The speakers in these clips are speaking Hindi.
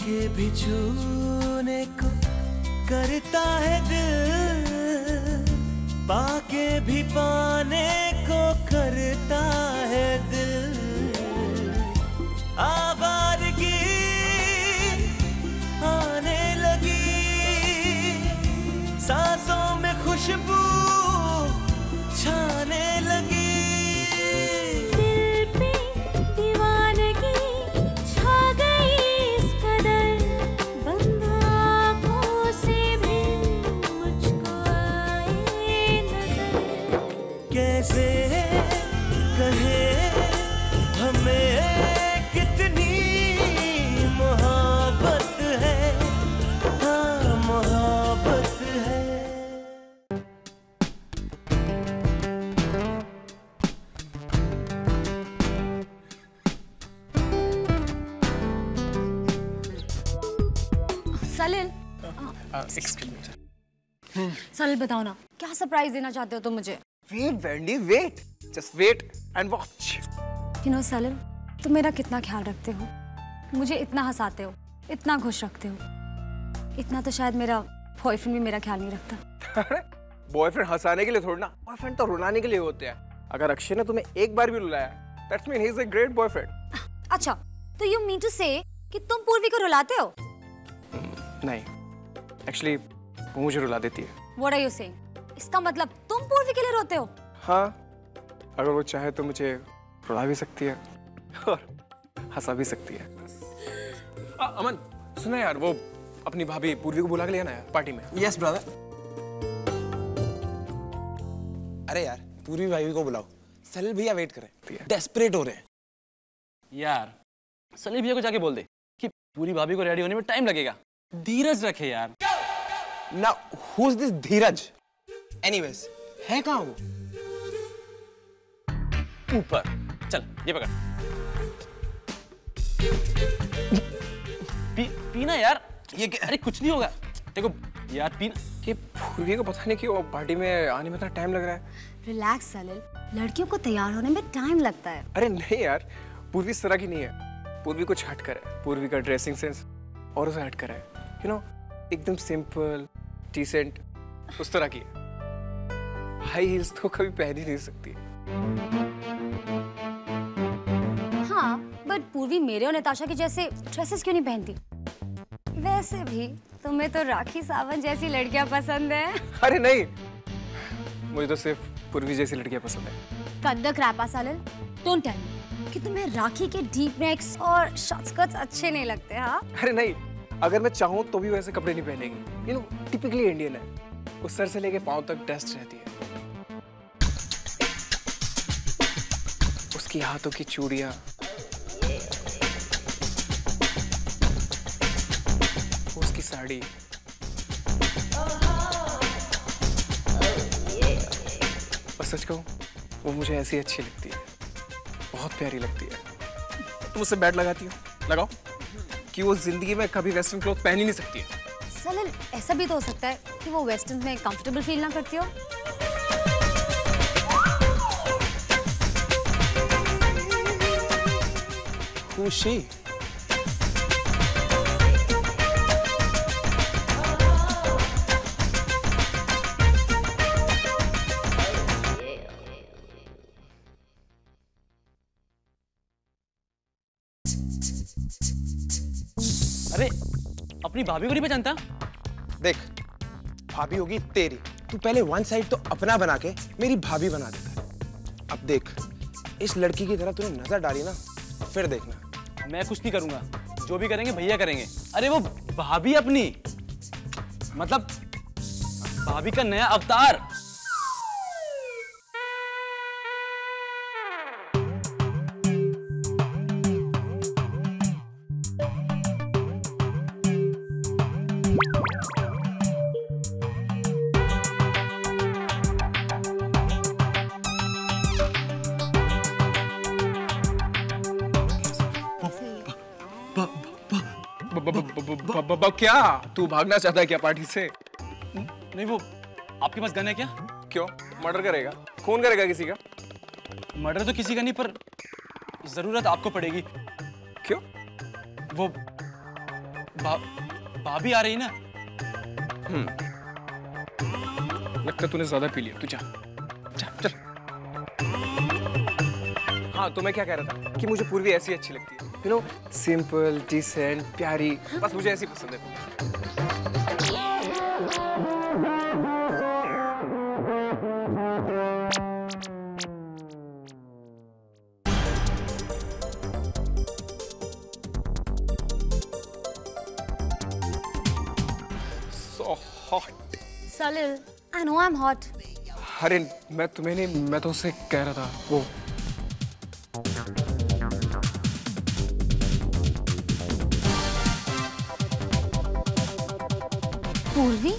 के भी छूने को करता है दिल, पाके भी पाने को करता है दिल। आवारगी आने लगी, सांसों में खुशबू छाने लगी। कैसे कहे हमें कितनी मोहब्बत है, हाँ मोहब्बत है। सलिल, सलिल बताओ ना, क्या सरप्राइज देना चाहते हो तुम मुझे? Wait, Wendy, wait. Just wait and watch. You know, Salil, तुम मेरा कितना ख्याल रखते हो, मुझे इतना हंसाते हो, इतना खुश रखते हो। इतना तो शायद मेरा बॉयफ्रेंड भी मेरा ख्याल नहीं रखता। अरे बॉयफ्रेंड हंसाने के लिए थोड़ी ना, बॉयफ्रेंड तो रुलाने के लिए होते हैं। अगर अक्षय ने तुम्हें एक बार भी रुलाया, that means he is a great boyfriend. अच्छा, तो you mean to say कि तुम पूर्वी को रुलाते हो? नहीं, actually वो मुझे रुला देती है। What are you saying? इसका मतलब तुम पूर्वी के लिए रोते हो? हाँ, अगर वो चाहे तो मुझे रुला भी सकती है और हंसा भी सकती है। अमन, सुना यार, वो अपनी भाभी पूर्वी को बुला के ले आना यार पार्टी में। Yes brother. अरे यार, पूर्वी भाभी को बुलाओ, सलिल भैया वेट कर रहे हैं, डेस्परेट हो रहे हैं। यार सलील भैया को जाके बोल दे कि पूरी भाभी को रेडी होने में टाइम लगेगा, धीरज रखे यार। Now, who's this Dheeraj? Anyways, है कहाँ वो? ऊपर चल, ये पकड़। पीना यार, ये क्या? अरे कुछ नहीं होगा, देखो यार पीना। कि पूर्वी को पता नहीं क्यों पार्टी में आने में इतना टाइम लग रहा है। रिलैक्स सलिल, लड़कियों को तैयार होने में टाइम लगता है। अरे नहीं यार, पूर्वी इस तरह की नहीं है। पूर्वी कुछ हटकर है, पूर्वी का ड्रेसिंग सेंस और उसे हटकर है, यू नो, एकदम सिंपल डिसेंट उस तरह की है। हाई हील्स तो कभी पहन ही नहीं सकती। हाँ, बट पूर्वी मेरे और नताशा के जैसे ड्रेसेस क्यों नहीं पहनती? वैसे भी तुम्हें तो राखी सावंत जैसी लड़कियां पसंद है। अरे नहीं, मुझे तो सिर्फ पूर्वी जैसी लड़कियां पसंद है। Cut the crap Salil, don't tell me कि तुम्हें राखी के डीप नेक्स और शॉर्ट स्कर्ट्स अच्छे नहीं लगते। हाँ, अरे नहीं, अगर मैं चाहूँ तो भी वैसे कपड़े नहीं पहनेंगे। यू नो, टिपिकली इंडियन है, वो सर से लेके पांव तक डस्ट रहती है। उसकी हाथों की चूड़ियां, उसकी साड़ी, और सच कहूं वो मुझे ऐसी अच्छी लगती है, बहुत प्यारी लगती है। तुम उससे बैट लगाती हो, लगाओ, कि वो जिंदगी में कभी वेस्टर्न क्लॉथ पहन ही नहीं सकती है। सलिल, ऐसा भी तो हो सकता है कि वो वेस्टर्न में कंफर्टेबल फील ना करती हो। Who's she? अरे अपनी भाभी को नहीं पहचानता? देख, भाभी होगी तेरी, तू पहले वन साइड तो अपना बना के मेरी भाभी बना देता है। अब देख, इस लड़की की तरह तूने नजर डाली ना, फिर देखना। मैं कुछ नहीं करूंगा, जो भी करेंगे भैया करेंगे। अरे वो भाभी अपनी, मतलब भाभी का नया अवतार। क्या तू भागना चाहता है क्या पार्टी से? नहीं, वो आपके पास गन है क्या? क्यों, मर्डर करेगा? खून करेगा किसी का? मर्डर तो किसी का नहीं, पर जरूरत आपको पड़ेगी। क्यों? वो भाभी आ रही ना। लगता तूने ज्यादा पी लिया, तू जा जा चल। हाँ, तो मैं क्या कह रहा था कि मुझे पूर्वी ऐसी अच्छी लगती है, यू नो, सिंपल, डिसेंट, प्यारी, बस मुझे ऐसी पसंद है। So hot. Salil, I know I'm hot. अरे मैं तुम्हें नहीं, मैं तो उससे कह रहा था वो। पूर्वी?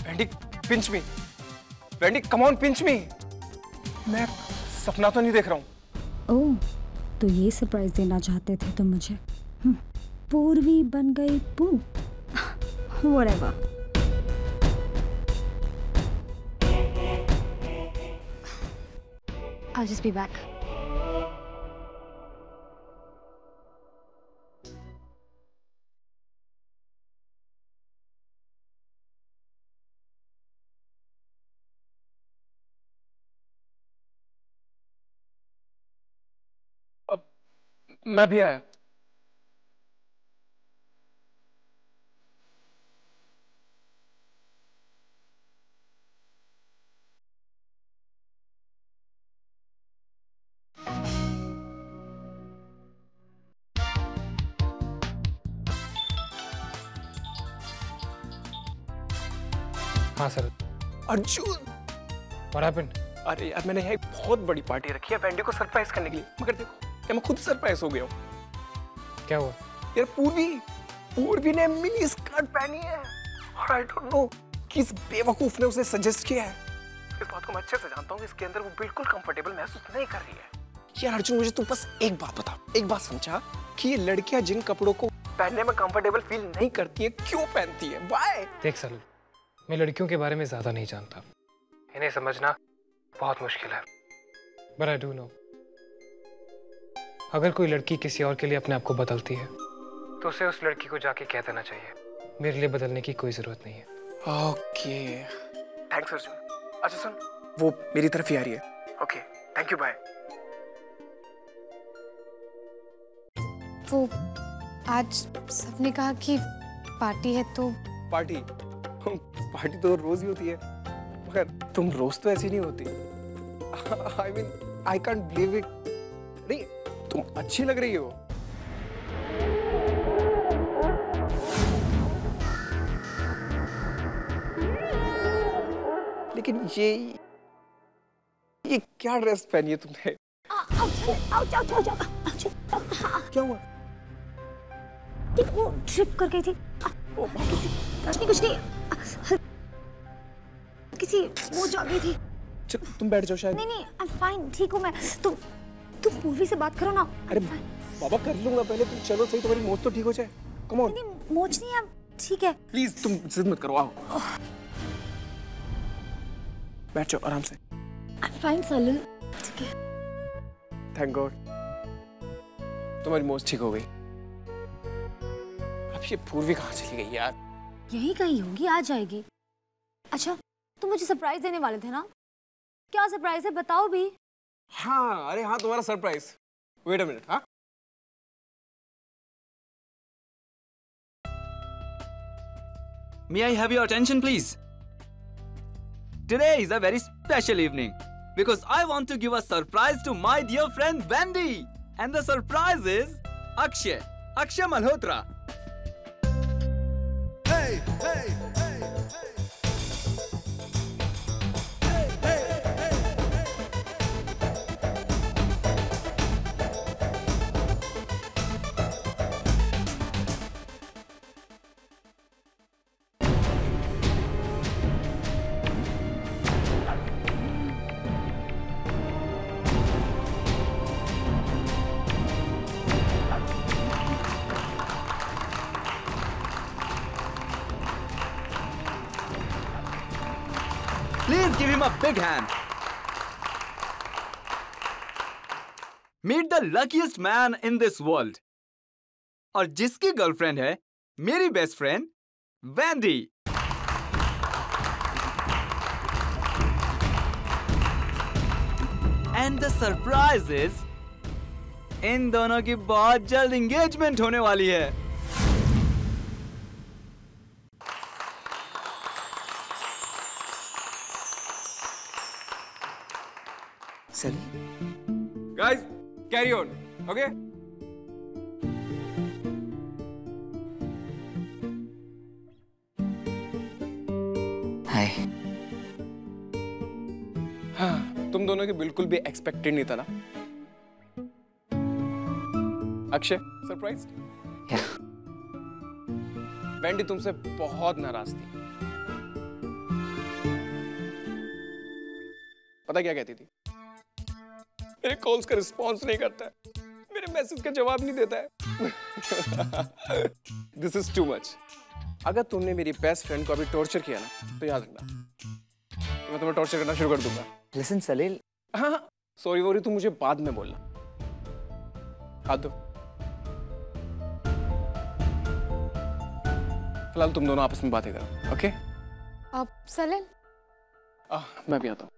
Wendy, pinch me. Wendy, come on, pinch me. मैं सपना तो नहीं देख रहा हूँ। ओह, तो ये सरप्राइज देना चाहते थे तुम मुझे। पूर्वी बन गई पू। Whatever. I'll just be back. मैं भी आया। हाँ सर। Arjun, What happened? अरे यार, मैंने यहाँ एक बहुत बड़ी पार्टी रखी है वेंडी को सरप्राइज करने के लिए, मगर देखो क्या मैं खुद सरप्राइज हो गया हूँ। क्या हुआ? यार पूर्वी ने मिनी स्कर्ट पहनी है और आई डोंट नो किस बेवकूफ ने उसे सजेस्ट किया है। इस बात को मैं अच्छे से जानता हूँ कि इसके अंदर वो बिल्कुल कंफर्टेबल महसूस नहीं कर रही है। यार अर्जुन, मुझे तू बस एक बात बता, एक बात समझा कि ये लड़कियां जिन कपड़ों को पहनने में कंफर्टेबल फील नहीं करती है, क्यों पहनती है? व्हाई? देख सर, मैं लड़कियों के बारे में ज्यादा नहीं जानता, इन्हें समझना बहुत मुश्किल है। But I do know, अगर कोई लड़की किसी और के लिए अपने आप को बदलती है तो उसे उस लड़की को जाके कह देना चाहिए, मेरे लिए बदलने की कोई जरूरत नहीं है। Okay, thanks Arjun. अच्छा सुन, वो मेरी तरफ ही आ रही है। Okay, thank you, bye. वो आज सबने कहा कि पार्टी है तो पार्टी तो रोज ही होती है, मगर तुम रोज तो ऐसी नहीं होती। I mean I can't believe it. नहीं, तुम अच्छी लग रही हो। लेकिन ये क्या ड्रेस पहनी है तुमने? क्या हुआ? वो ट्रिप कर गई थी। कुछ नहीं, किसी वो जा गई थी। चल तुम बैठ जाओ। शायद नहीं, I'm fine, ठीक हूँ मैं। तुम पूर्वी से बात करो ना। अरे बाबा, कर लूंगा, पहले तुम चलो सही, तुम्हारी मोच तो ठीक हो जाए। Come on. नहीं, मोच नहीं है, ठीक है। प्लीज तुम जिद मत करो, आओ बैठ जाओ आराम से। I'm fine, सलिल, ठीक है। थैंक गॉड तुम्हारी मोच ठीक हो गई। अब ये पूर्वी कहाँ चली गई यार? यही कहीं होगी, आ जाएगी। अच्छा, तुम मुझे सरप्राइज देने वाले थे ना? क्या सरप्राइज है, बताओ भी। हाँ, अरे हाँ, तुम्हारा सरप्राइज। Wait a minute. हाँ, May I have your attention, please? Today is a very special evening because I want to give a surprise to my dear friend Wendy. And the surprise is Akshay Malhotra. Hey, hey, hey, hey, hey, hey, Please give him a big hand. Meet the luckiest man in this world. और जिसकी गर्लफ्रेंड है मेरी best friend Vendée. And the surprise is in दोनों की बहुत जल्द एंगेजमेंट होने वाली है। Guys, carry on, okay? हाय। हाँ, तुम दोनों के बिल्कुल भी एक्सपेक्टेड नहीं था ना? अक्षय, सरप्राइज? वैंडी तुमसे बहुत नाराज थी। पता क्या कहती थी? मेरे कॉल्स का रिस्पॉन्स नहीं करता है, मेरे मैसेज का जवाब नहीं देता है। This is too much. अगर तुमने मेरी बेस्ट फ्रेंड को अभी टॉर्चर किया ना, तो याद रखना मैं तुम्हें टॉर्चर करना शुरू कर दूंगा। लिसन सलील। हाँ, सॉरी वॉरी तुम मुझे बाद में बोलना। हाथ दो। फिलहाल तुम दोनों आपस में बातें करो, ओके? अब सलील, मैं भी आता हूँ।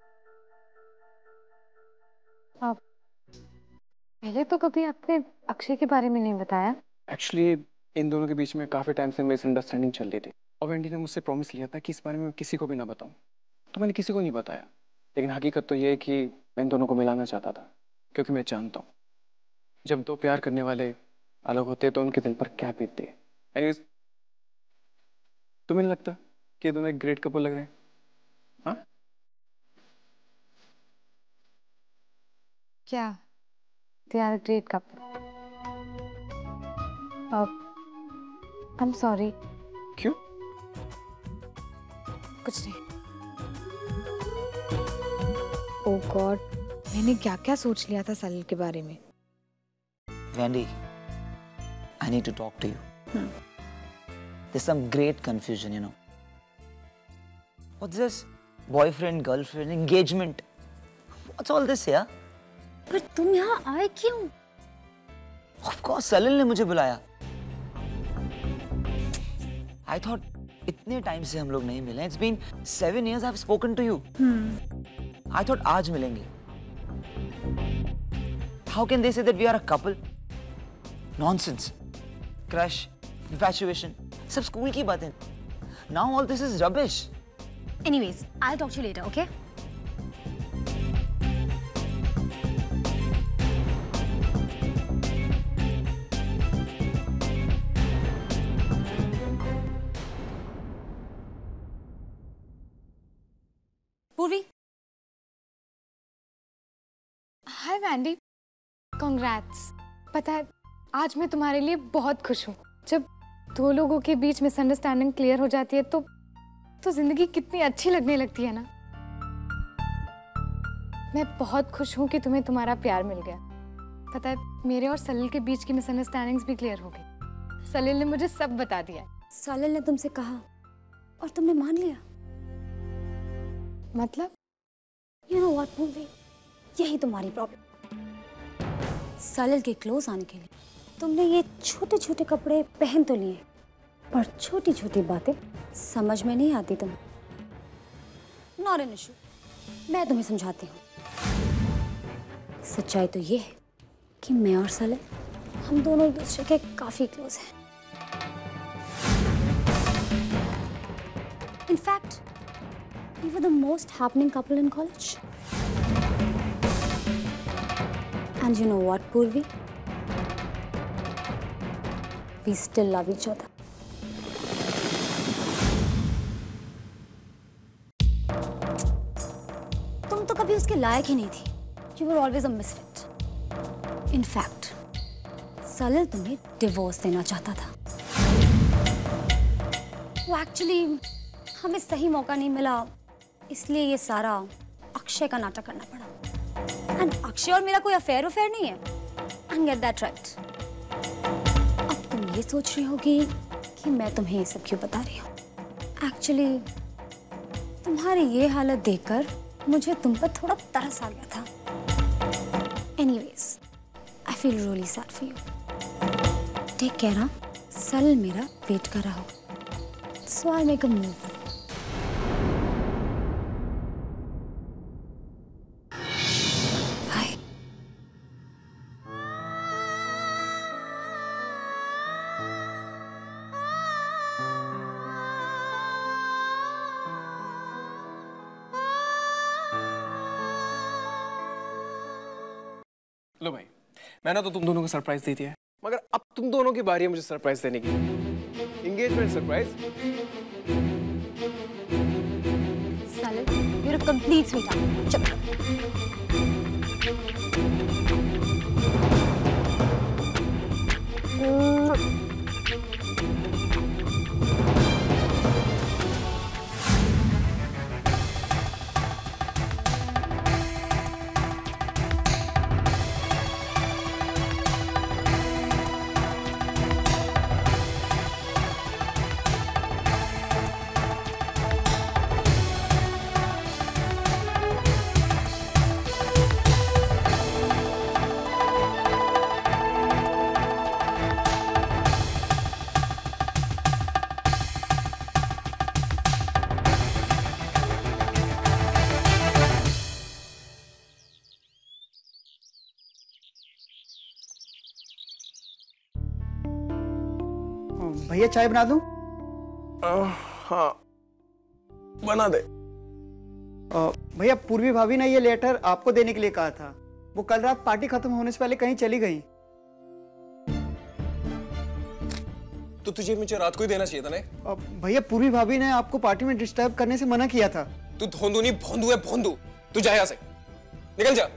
पहले तो कभी आपने अक्षय के बारे में नहीं बताया। एक्चुअली इन दोनों के बीच में काफी टाइम से मिसअंडरस्टैंडिंग चल रही थी और वैंडी ने मुझसे प्रॉमिस लिया था कि इस बारे में किसी को भी ना बताऊं, तो मैंने किसी को नहीं बताया। लेकिन हकीकत तो ये है कि मैं इन दोनों को मिलाना चाहता था, क्योंकि मैं जानता हूँ जब दो प्यार करने वाले अलग होते हैं तो उनके दिल पर क्या बीतती है। एनीवेज, तुम्हें नहीं लगता कि ये दोनों एक ग्रेट कपल लग रहे हैं? हाँ? क्या? They are a great couple. I'm sorry. क्यों? कुछ नहीं। Oh God, मैंने क्या क्या सोच लिया था सलील के बारे में। Wendy, I need to talk to you. There's some great confusion, you know. What's this? Boyfriend, girlfriend, engagement. What's all this here? पर तुम यहाँ आए क्यों? Of course, सलील ने मुझे बुलाया। I thought इतने टाइम से हम लोग नहीं मिले। It's been 7 years I've spoken to you. I thought आज मिलेंगे। How can they say that we are a couple? Nonsense. Crush, infatuation, सब स्कूल की बातें। Now all this is rubbish. Anyways, I'll talk to you later, okay? पूर्वी। हाय वैंडी, कांग्रेट्स। पता है आज मैं तुम्हारे लिए बहुत खुश हूँ। जब दो लोगों के बीच मिसअंडरस्टैंडिंग क्लियर हो जाती है तो जिंदगी कितनी अच्छी लगने लगती है ना। मैं बहुत खुश हूँ कि तुम्हें तुम्हारा प्यार मिल गया। पता है मेरे और सलील के बीच की मिसअंडरस्टैंडिंग्स भी क्लियर हो गई। सलील ने मुझे सब बता दिया। सलील ने तुमसे कहा और तुमने मान लिया? मतलब? You know what, पूर्वी, यही तुम्हारी प्रॉब्लम। सलील के क्लोज आने के लिए तुमने ये छोटे छोटे कपड़े पहन तो लिए, पर छोटी छोटी बातें समझ में नहीं आती तुम्हें। नॉट एन इशू, मैं तुम्हें समझाती हूँ। सच्चाई तो ये है कि मैं और सलील हम दोनों एक दूसरे के काफी क्लोज हैं। In fact we were the most happening couple in college. And you know what, Purvi? We still love each other. तुम तो कभी उसके लायक ही नहीं थी। You were always a misfit. In fact, सलील तुम्हें डिवोर्स देना चाहता था। वो एक्चुअली हमें सही मौका नहीं मिला, इसलिए ये सारा अक्षय का नाटक करना पड़ा। एंड अक्षय और मेरा कोई अफेयर नहीं है। And get that right. अब तुम ये सोच रही होगी कि मैं तुम्हें ये सब क्यों बता रही हूँ। एक्चुअली तुम्हारी ये हालत देखकर मुझे तुम पर थोड़ा तरस आ गया था। Anyways, I feel really sad for you. Take care हाँ, सल मेरा वेट कर रहा हो, सो आई मेक अ मूव। लो भाई, मैंने तो तुम दोनों को सरप्राइज दे दिया है, मगर अब तुम दोनों की बारी है मुझे सरप्राइज देने की। Engagement surprise. साले, you're a complete sweetheart। चलो। भैया चाय बना दूं? हाँ बना दे। भैया पूर्वी भाभी ने ये लेटर आपको देने के लिए कहा था। वो कल रात पार्टी खत्म होने से पहले कहीं चली गई। तो तुझे मुझे रात को ही देना चाहिए था ना। भैया पूर्वी भाभी ने आपको पार्टी में डिस्टर्ब करने से मना किया था। तू धोंदू नहीं भोंदू है भोंदू। तू जा यहाँ से, निकल जा।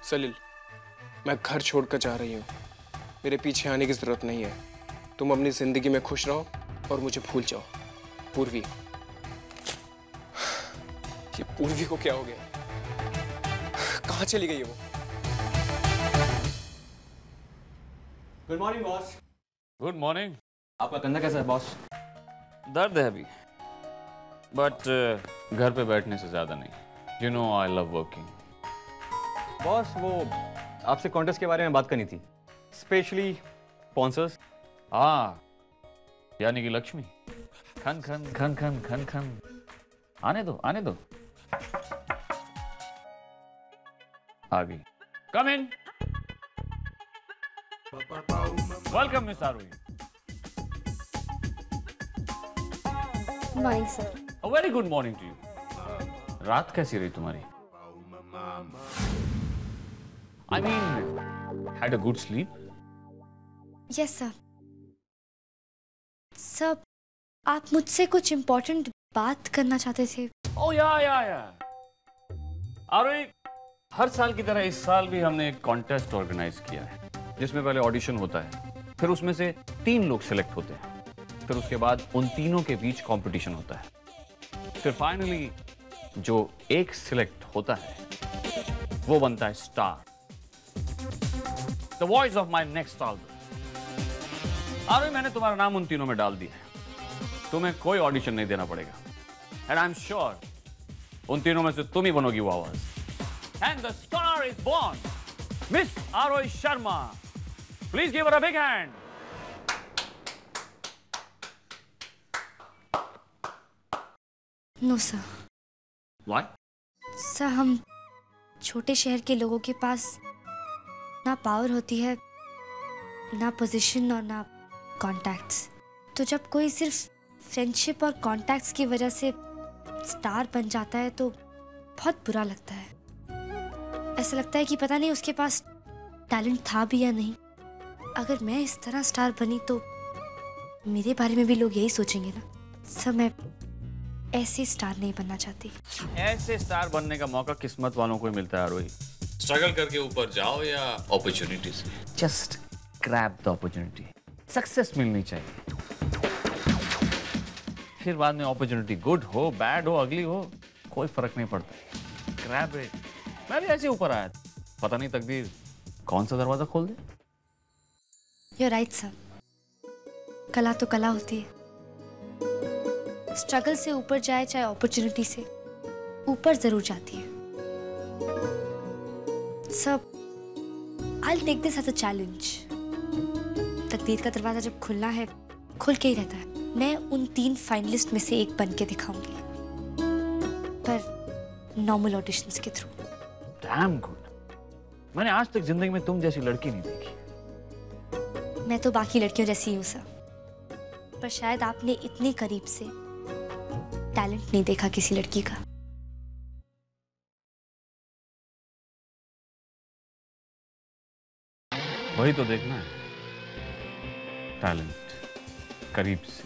सलील, मैं घर छोड़कर जा रही हूँ, मेरे पीछे आने की जरूरत नहीं है। तुम अपनी जिंदगी में खुश रहो और मुझे भूल जाओ। पूर्वी, ये पूर्वी को क्या हो गया? कहाँ चली गई है वो? Good morning boss. Good morning. आपका कंधा कैसा है बॉस? दर्द है अभी, बट घर पे बैठने से ज्यादा नहीं। You know I love working. Boss वो आपसे कॉन्टेस्ट के बारे में बात करनी थी, स्पेशली स्पॉन्सर्स। हाँ, यानी कि लक्ष्मी। खन खन खन खन खन खन। आने दो आने दो। आ गई। Come in. Welcome miss Aarohi. Morning sir. A very good morning to you. रात कैसी रही तुम्हारी? I mean, had a good sleep? Yes sir। Sir, आप मुझसे कुछ इम्पोर्टेंट बात करना चाहते थे। Oh yeah। आरोही, हर साल की तरह इस साल भी हमने एक कॉन्टेस्ट ऑर्गेनाइज किया है, जिसमें पहले ऑडिशन होता है, फिर उसमें से 3 लोग सिलेक्ट होते हैं, फिर उसके बाद उन तीनों के बीच कंपटीशन होता है, फिर फाइनली जो एक सिलेक्ट होता है वो बनता है star, the voice of my next album. Aarohi, मैंने तुम्हारा नाम उन तीनों में डाल दिया है, तुम्हें कोई ऑडिशन नहीं देना पड़ेगा, एंड आई एम श्योर उन तीनों में से तुम ही बनोगी वो आवाज। And the star is born, Miss Arohi Sharma. Please give her a big hand. No sir। Why? Sir, हम छोटे शहर के लोगों के पास ना पावर होती है, ना पोजीशन और ना कॉन्टैक्ट्स। तो जब कोई सिर्फ फ्रेंडशिप और कॉन्टैक्ट्स की वजह से स्टार बन जाता है तो बहुत बुरा लगता है। ऐसा लगता है कि पता नहीं उसके पास टैलेंट था भी या नहीं। अगर मैं इस तरह स्टार बनी तो मेरे बारे में भी लोग यही सोचेंगे ना। सर, मैं ऐसे स्टार नहीं बनना चाहती। ऐसे स्टार बनने का मौका किस्मत वालों को ही मिलता है आरोही। स्ट्रगल करके ऊपर जाओ या अपॉर्चुनिटी से। Just grab the opportunity. Success मिलनी चाहिए, फिर बाद में अपॉर्चुनिटी गुड हो, बैड हो, अगली हो, कोई फर्क नहीं पड़ता। Grab it. मैं भी ऐसे ऊपर आया, पता नहीं तकदीर कौन सा दरवाजा खोल दे। You're right sir. कला तो कला होती है। स्ट्रगल से ऊपर जाए चाहे अपॉर्चुनिटी से, ऊपर जरूर जाती है। सब I'll take this as a challenge. तकदीर का दरवाजा जब खुलना है, खुल के ही रहता है। मैं उन 3 फाइनलिस्ट में से एक बन के दिखाऊंगी, पर नॉर्मल ऑडिशंस के थ्रू। Damn good. मैंने आज तक जिंदगी में तुम जैसी लड़की नहीं देखी। मैं तो बाकी लड़कियों जैसी हूँ सर, पर शायद आपने इतने करीब से टैलेंट नहीं देखा किसी लड़की का। वही तो देखना है, टैलेंट करीब से।